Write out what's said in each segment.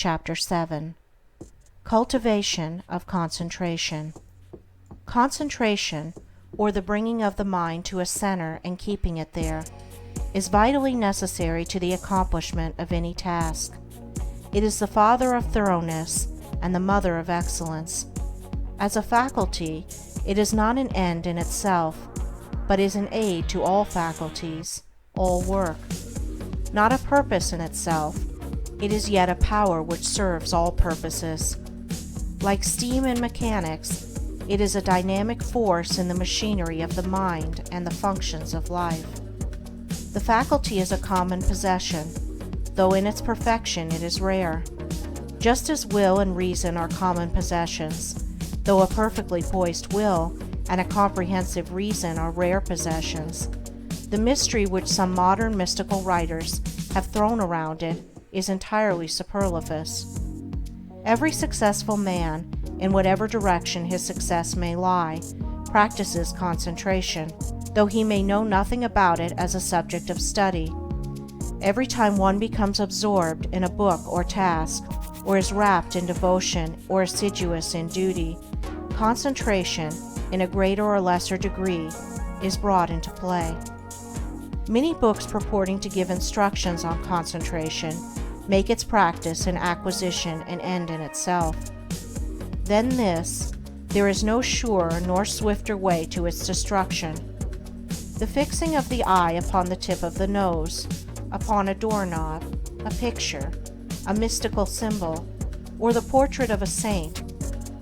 Chapter 7. Cultivation of Concentration. Concentration, or the bringing of the mind to a center and keeping it there, is vitally necessary to the accomplishment of any task. It is the father of thoroughness and the mother of excellence. As a faculty, it is not an end in itself, but is an aid to all faculties, all work. Not a purpose in itself, it is yet a power which serves all purposes. Like steam in mechanics, it is a dynamic force in the machinery of the mind and the functions of life. The faculty is a common possession, though in its perfection it is rare. Just as will and reason are common possessions, though a perfectly poised will and a comprehensive reason are rare possessions, the mystery which some modern mystical writers have thrown around it is entirely superfluous. Every successful man, in whatever direction his success may lie, practices concentration, though he may know nothing about it as a subject of study. Every time one becomes absorbed in a book or task, or is rapt in devotion or assiduous in duty, concentration, in a greater or lesser degree, is brought into play. Many books purporting to give instructions on concentration make its practice and acquisition an end in itself. Then there is no surer nor swifter way to its destruction. The fixing of the eye upon the tip of the nose, upon a doorknob, a picture, a mystical symbol, or the portrait of a saint,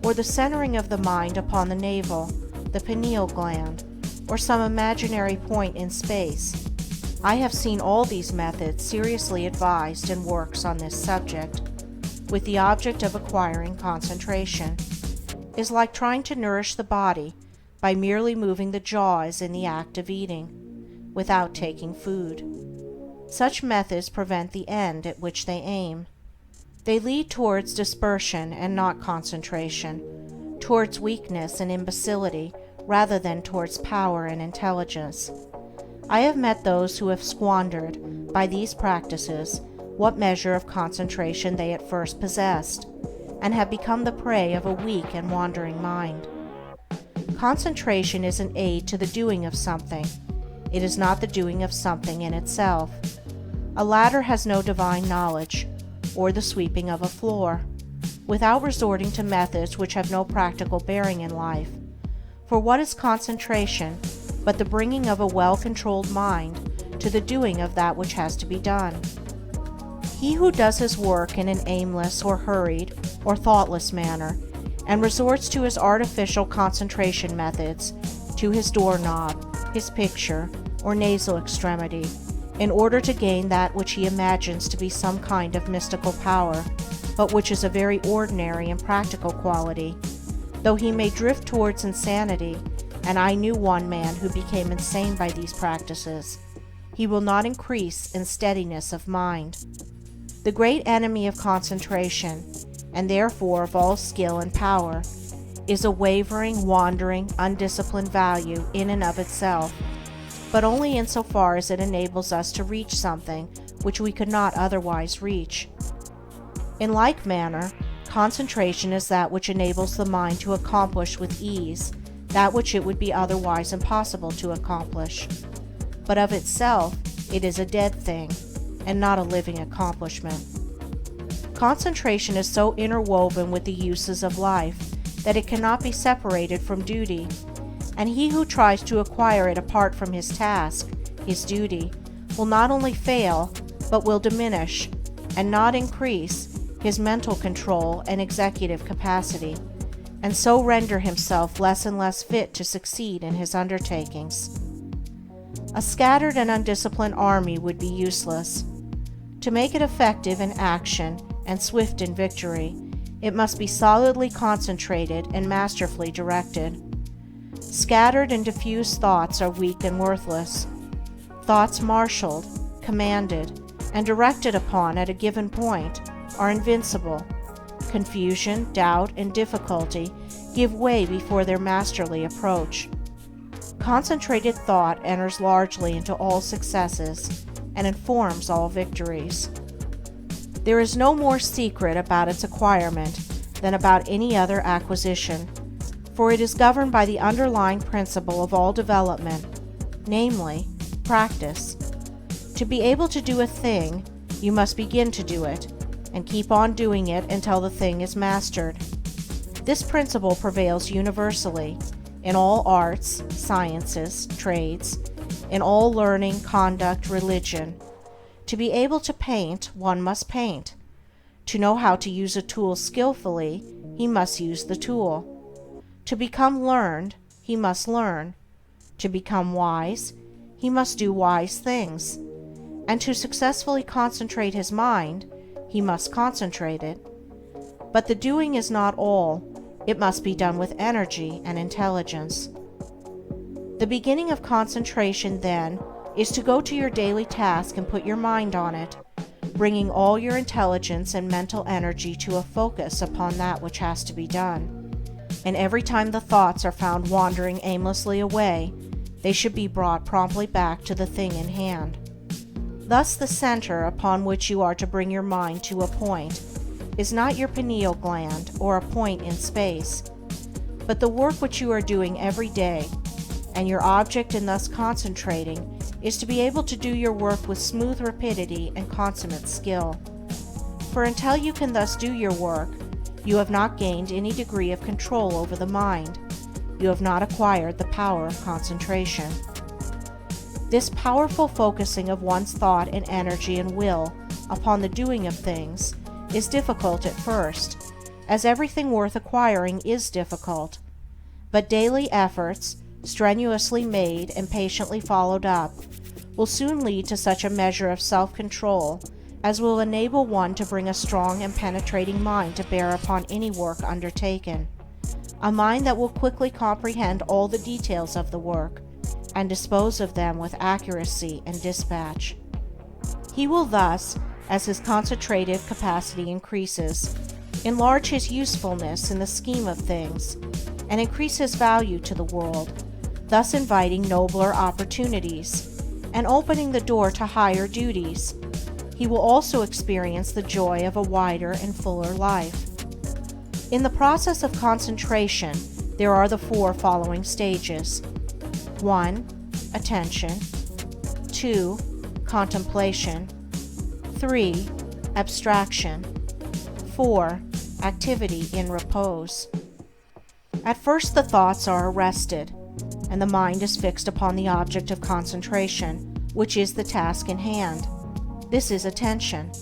or the centering of the mind upon the navel, the pineal gland, or some imaginary point in space. I have seen all these methods seriously advised in works on this subject, with the object of acquiring concentration, is like trying to nourish the body by merely moving the jaws in the act of eating, without taking food. Such methods prevent the end at which they aim. They lead towards dispersion and not concentration, towards weakness and imbecility rather than towards power and intelligence. I have met those who have squandered, by these practices, what measure of concentration they at first possessed, and have become the prey of a weak and wandering mind. Concentration is an aid to the doing of something. It is not the doing of something in itself. A ladder has no divine knowledge, or the sweeping of a floor, without resorting to methods which have no practical bearing in life. For what is concentration but the bringing of a well-controlled mind to the doing of that which has to be done? He who does his work in an aimless or hurried or thoughtless manner, and resorts to his artificial concentration methods, to his doorknob, his picture, or nasal extremity, in order to gain that which he imagines to be some kind of mystical power, but which is a very ordinary and practical quality, though he may drift towards insanity, and I knew one man who became insane by these practices, he will not increase in steadiness of mind. The great enemy of concentration, and therefore of all skill and power, is a wavering, wandering, undisciplined value in and of itself, but only insofar as it enables us to reach something which we could not otherwise reach. In like manner, concentration is that which enables the mind to accomplish with ease that which it would be otherwise impossible to accomplish. But of itself, it is a dead thing, and not a living accomplishment. Concentration is so interwoven with the uses of life that it cannot be separated from duty, and he who tries to acquire it apart from his task, his duty, will not only fail, but will diminish, and not increase, his mental control and executive capacity, and so render himself less and less fit to succeed in his undertakings. A scattered and undisciplined army would be useless. To make it effective in action and swift in victory, it must be solidly concentrated and masterfully directed. Scattered and diffused thoughts are weak and worthless. Thoughts marshaled, commanded, and directed upon at a given point are invincible. Confusion, doubt, and difficulty give way before their masterly approach. Concentrated thought enters largely into all successes and informs all victories. There is no more secret about its acquirement than about any other acquisition, for it is governed by the underlying principle of all development, namely, practice. To be able to do a thing, you must begin to do it, and keep on doing it until the thing is mastered. This principle prevails universally, in all arts, sciences, trades, in all learning, conduct, religion. To be able to paint, one must paint. To know how to use a tool skillfully, he must use the tool. To become learned, he must learn. To become wise, he must do wise things. And to successfully concentrate his mind, he must concentrate it. But the doing is not all. It must be done with energy and intelligence. The beginning of concentration, then, is to go to your daily task and put your mind on it, bringing all your intelligence and mental energy to a focus upon that which has to be done. And every time the thoughts are found wandering aimlessly away, they should be brought promptly back to the thing in hand. Thus the center upon which you are to bring your mind to a point is not your pineal gland or a point in space, but the work which you are doing every day, and your object in thus concentrating is to be able to do your work with smooth rapidity and consummate skill. For until you can thus do your work, you have not gained any degree of control over the mind. You have not acquired the power of concentration. This powerful focusing of one's thought and energy and will upon the doing of things is difficult at first, as everything worth acquiring is difficult. But daily efforts, strenuously made and patiently followed up, will soon lead to such a measure of self-control as will enable one to bring a strong and penetrating mind to bear upon any work undertaken, a mind that will quickly comprehend all the details of the work and dispose of them with accuracy and dispatch. He will thus, as his concentrative capacity increases, enlarge his usefulness in the scheme of things, and increase his value to the world, thus inviting nobler opportunities, and opening the door to higher duties. He will also experience the joy of a wider and fuller life. In the process of concentration, there are the four following stages. 1. Attention. 2. Contemplation. 3. Abstraction. 4. Activity in repose. At first the thoughts are arrested, and the mind is fixed upon the object of concentration, which is the task in hand. This is attention.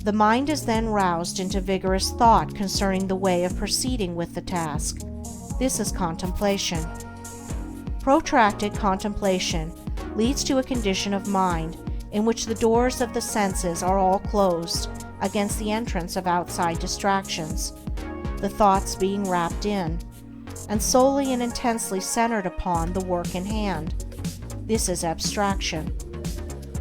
The mind is then roused into vigorous thought concerning the way of proceeding with the task. This is contemplation. Protracted contemplation leads to a condition of mind in which the doors of the senses are all closed against the entrance of outside distractions, the thoughts being wrapped in, and solely and intensely centered upon the work in hand. This is abstraction.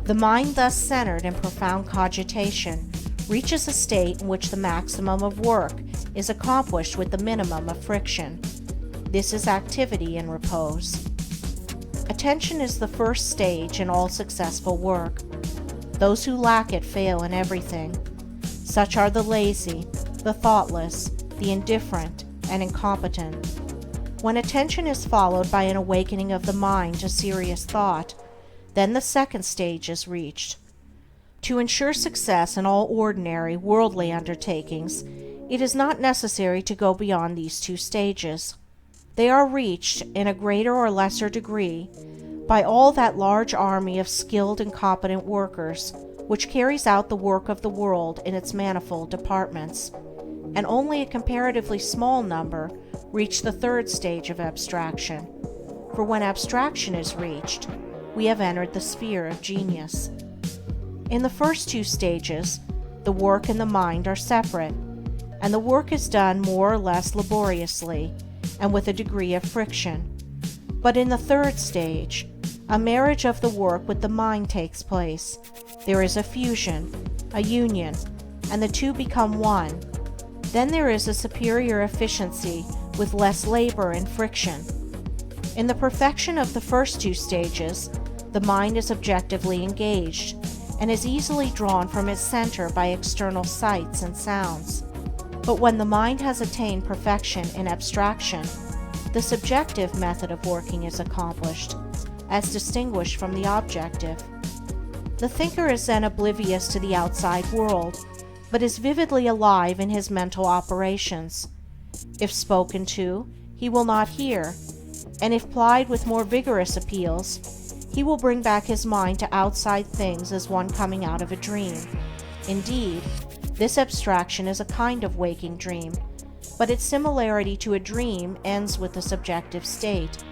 The mind thus centered in profound cogitation reaches a state in which the maximum of work is accomplished with the minimum of friction. This is activity in repose. Attention is the first stage in all successful work. Those who lack it fail in everything. Such are the lazy, the thoughtless, the indifferent, and incompetent. When attention is followed by an awakening of the mind to serious thought, then the second stage is reached. To ensure success in all ordinary, worldly undertakings, it is not necessary to go beyond these two stages. They are reached, in a greater or lesser degree, by all that large army of skilled and competent workers which carries out the work of the world in its manifold departments, and only a comparatively small number reach the third stage of abstraction, for when abstraction is reached, we have entered the sphere of genius. In the first two stages, the work and the mind are separate, and the work is done more or less laboriously and with a degree of friction. But in the third stage, a marriage of the work with the mind takes place. There is a fusion, a union, and the two become one. Then there is a superior efficiency with less labor and friction. In the perfection of the first two stages, the mind is objectively engaged, and is easily drawn from its center by external sights and sounds. But when the mind has attained perfection in abstraction, the subjective method of working is accomplished, as distinguished from the objective. The thinker is then oblivious to the outside world, but is vividly alive in his mental operations. If spoken to, he will not hear, and if plied with more vigorous appeals, he will bring back his mind to outside things as one coming out of a dream. Indeed, this abstraction is a kind of waking dream, but its similarity to a dream ends with the subjective state.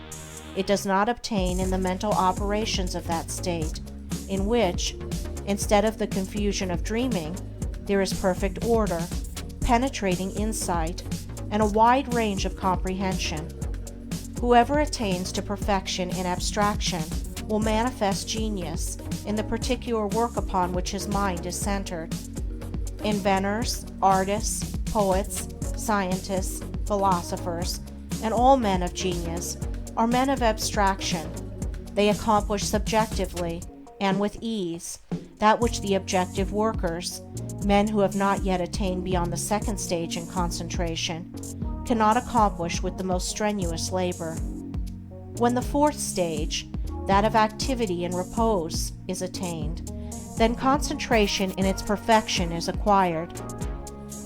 It does not obtain in the mental operations of that state, in which, instead of the confusion of dreaming, there is perfect order, penetrating insight, and a wide range of comprehension. Whoever attains to perfection in abstraction will manifest genius in the particular work upon which his mind is centered. Inventors, artists, poets, scientists, philosophers, and all men of genius are men of abstraction. They accomplish subjectively, and with ease, that which the objective workers, men who have not yet attained beyond the second stage in concentration, cannot accomplish with the most strenuous labor. When the fourth stage, that of activity and repose, is attained, then concentration in its perfection is acquired.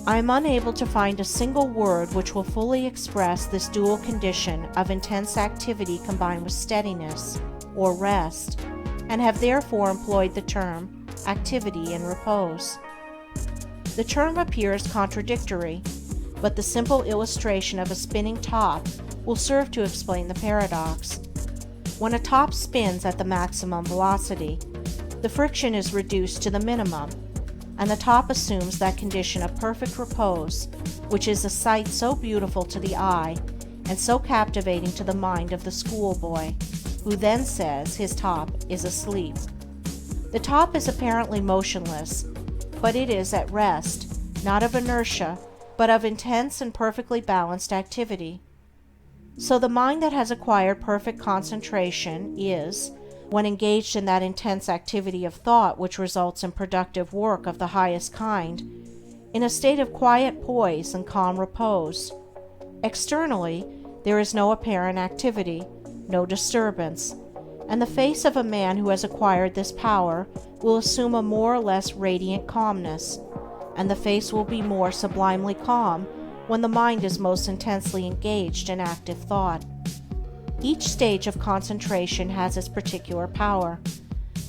I am unable to find a single word which will fully express this dual condition of intense activity combined with steadiness, or rest, and have therefore employed the term activity and repose. The term appears contradictory, but the simple illustration of a spinning top will serve to explain the paradox. When a top spins at the maximum velocity, the friction is reduced to the minimum, and the top assumes that condition of perfect repose, which is a sight so beautiful to the eye and so captivating to the mind of the schoolboy, who then says his top is asleep. The top is apparently motionless, but it is at rest, not of inertia, but of intense and perfectly balanced activity. So the mind that has acquired perfect concentration is, when engaged in that intense activity of thought which results in productive work of the highest kind, in a state of quiet poise and calm repose. Externally, there is no apparent activity, no disturbance, and the face of a man who has acquired this power will assume a more or less radiant calmness, and the face will be more sublimely calm when the mind is most intensely engaged in active thought. Each stage of concentration has its particular power.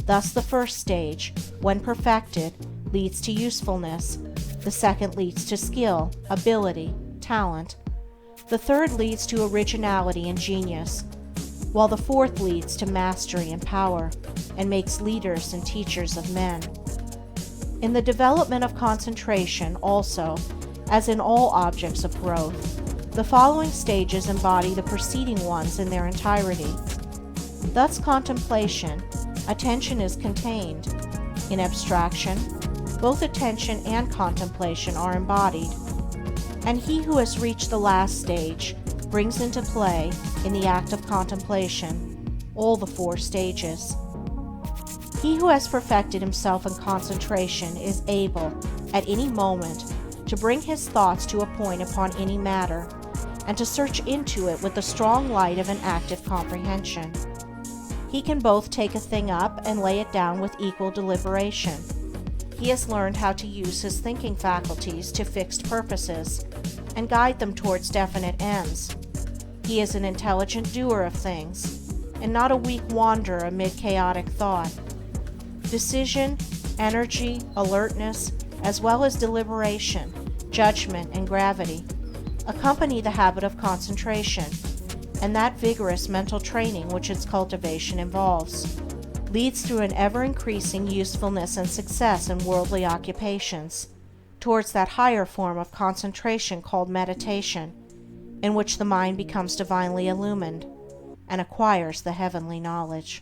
Thus the first stage, when perfected, leads to usefulness. The second leads to skill, ability, talent. The third leads to originality and genius, while the fourth leads to mastery and power, and makes leaders and teachers of men. In the development of concentration, also, as in all objects of growth, the following stages embody the preceding ones in their entirety. Thus contemplation, attention is contained. In abstraction, both attention and contemplation are embodied. And he who has reached the last stage brings into play, in the act of contemplation, all the four stages. He who has perfected himself in concentration is able, at any moment, to bring his thoughts to a point upon any matter, and to search into it with the strong light of an active comprehension. He can both take a thing up and lay it down with equal deliberation. He has learned how to use his thinking faculties to fixed purposes, and guide them towards definite ends. He is an intelligent doer of things, and not a weak wanderer amid chaotic thought. Decision, energy, alertness, as well as deliberation, judgment, and gravity accompany the habit of concentration, and that vigorous mental training which its cultivation involves leads through an ever-increasing usefulness and success in worldly occupations towards that higher form of concentration called meditation, in which the mind becomes divinely illumined and acquires the heavenly knowledge.